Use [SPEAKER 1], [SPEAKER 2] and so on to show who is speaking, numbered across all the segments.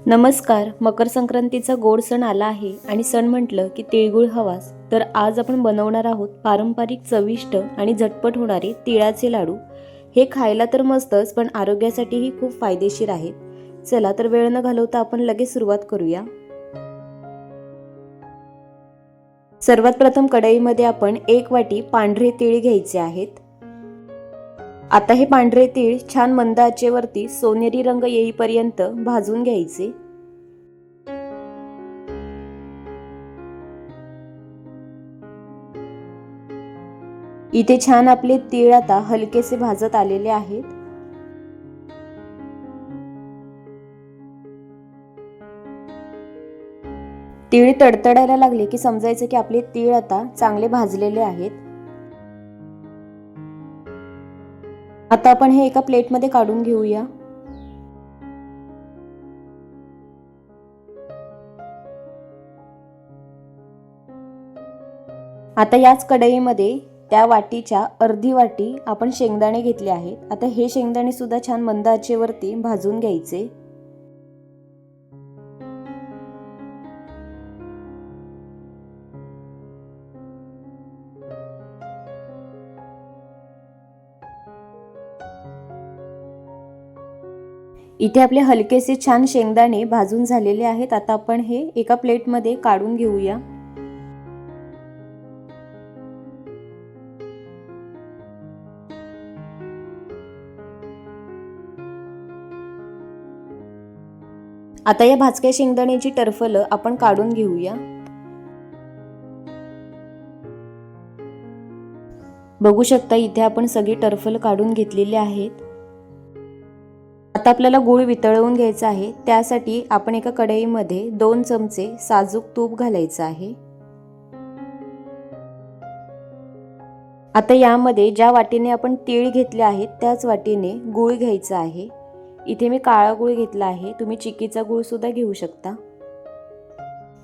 [SPEAKER 1] नमस्कार. मकर संक्रांतीचा गोड सण आला आहे आणि सण म्हटलं की तिळगुळ हवाच. तर आज आपण बनवणार आहोत पारंपरिक चविष्ट आणि झटपट होणारे तिळाचे लाडू. हे खायला तर मस्तच पण आरोग्यासाठीही खूप फायदेशीर आहेत. चला तर वेळ न घालवता आपण लगेच सुरुवात करूया. सर्वात प्रथम कढईमध्ये आपण 1 वाटी पांढरे तीळ घ्यायचे आहेत. आता हे पांढरे तीळ छान मंद आचेवरती सोनेरी रंग येईपर्यंत भाजून घ्यायचे. इथे छान आपले तीळ आता हलकेसे भाजत आलेले आहेत. तीळ तडतडायला लागले की समजायचं की आपले तीळ आता चांगले भाजलेले आहेत. आता आपण हे एका प्लेटमध्ये काढून घेऊया. आता याच कढईमध्ये त्या वाटीच्या अर्धी वाटी आपण शेंगदाणे घेतले आहेत. आता हे शेंगदाणे सुद्धा छान मंद आचेवरती भाजून घ्यायचे. इथे आपले हलकेसे छान शेंगदाणे भाजून झालेले आहेत. आता आपण हे एका प्लेटमध्ये काढून घेऊया. आता या भाजक्या शेंगदाण्याची टरफलं आपण काढून घेऊया. बघू शकता इथे आपण सगळी टरफल काढून घेतलेली आहेत. आता आपल्याला गूळ वितळवून घ्यायचा आहे. त्यासाठी आपण एका कढईमध्ये 2 चमचे साजूक तूप घालायचं आहे. आता यामध्ये ज्या वाटीने आपण तीळ घेतले आहेत त्याच वाटीने गूळ घ्यायचा आहे. इथे मी काळा गूळ घेतला आहे. तुम्ही चिक्कीचा गूळ सुद्धा घेऊ शकता.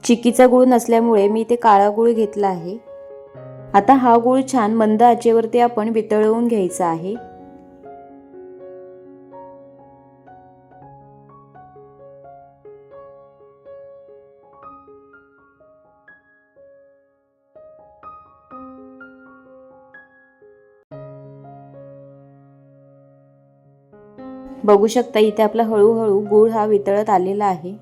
[SPEAKER 1] चिक्कीचा गूळ नसल्यामुळे मी इथे काळा गूळ घेतला आहे. आता हा गूळ छान मंद आचेवरती आपण वितळवून घ्यायचा आहे. बघू शकता इथे आपला हळूहळू गूळ हा वितळत आलेला आहे.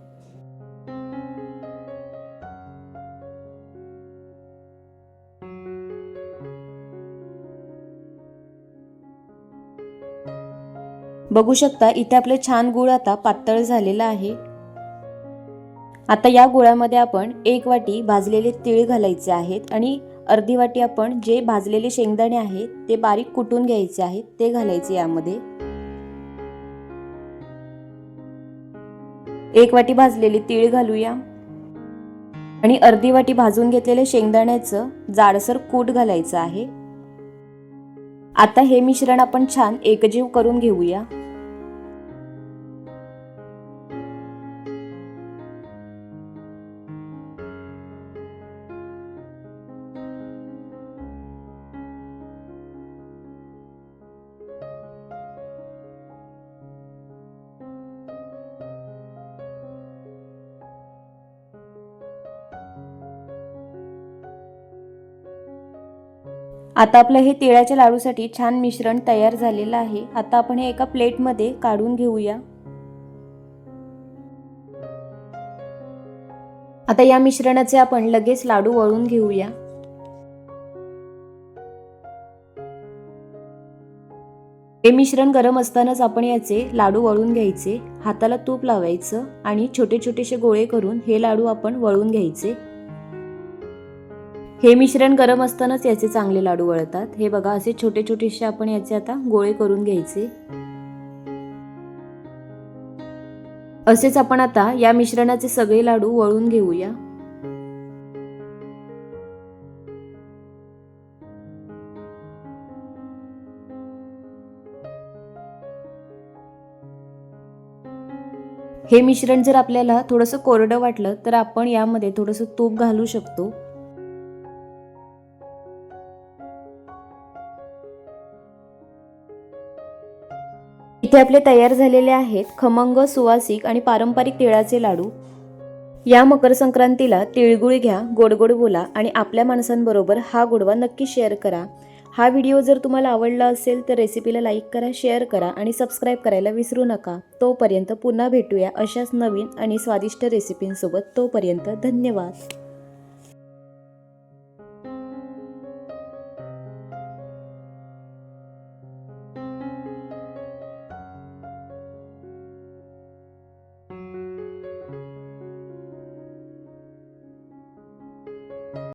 [SPEAKER 1] बघू शकता इथे आपले छान गूळ आता पातळ झालेला आहे. आता या गुळामध्ये आपण 1 वाटी भाजलेले तीळ घालायचे आहेत आणि अर्धी वाटी आपण जे भाजलेले शेंगदाणे आहेत ते बारीक कुटून घ्यायचे आहेत ते घालायचे यामध्ये. 1 वाटी भाजलेले तीळ घालूया आणि अर्धी वाटी भाजून घेतलेले शेंगदाण्याचं जाडसर कूट घालायचं आहे. आता हे मिश्रण आपण छान एकजीव करून घेऊया. आता आपलं हे तिळाच्या लाडूसाठी छान मिश्रण तयार झालेलं आहे. आता आपण हे एका प्लेटमध्ये काढून घेऊया. आता या मिश्रणाचे आपण लगेच लाडू वळून घेऊया. हे मिश्रण गरम असतानाच आपण याचे लाडू वळून घ्यायचे. हाताला तूप लावायचं आणि छोटे छोटेसे गोळे करून हे लाडू आपण वळून घ्यायचे. हे मिश्रण गरम असतानाच याचे चांगले लाडू वळतात. हे बघा असे छोटे छोटेसे आपण याचे आता गोळे करून घ्यायचे. असेच आपण आता या मिश्रणाचे सगळे लाडू वळून घेऊया. हे मिश्रण जर आपल्याला थोडंसं कोरडं वाटलं तर आपण यामध्ये थोडंसं तूप घालू शकतो. इथे इथे आपले तयार झालेले आहेत खमंग, सुवासिक आणि पारंपरिक तिळाचे लाडू। या मकर संक्रांतीला तिळगुळ घ्या, गोड गोड बोला आणि आपल्या माणसांबरोबर हा गोडवा नक्की शेअर करा। हा व्हिडिओ जर तुम्हाला आवडला असेल तर रेसिपीला लाईक करा, शेअर करा आणि सबस्क्राईब करायला विसरू नका। तोपर्यंत पुन्हा भेटूया अशाच नवीन आणि स्वादिष्ट रेसिपींसोबत। तोपर्यंत धन्यवाद।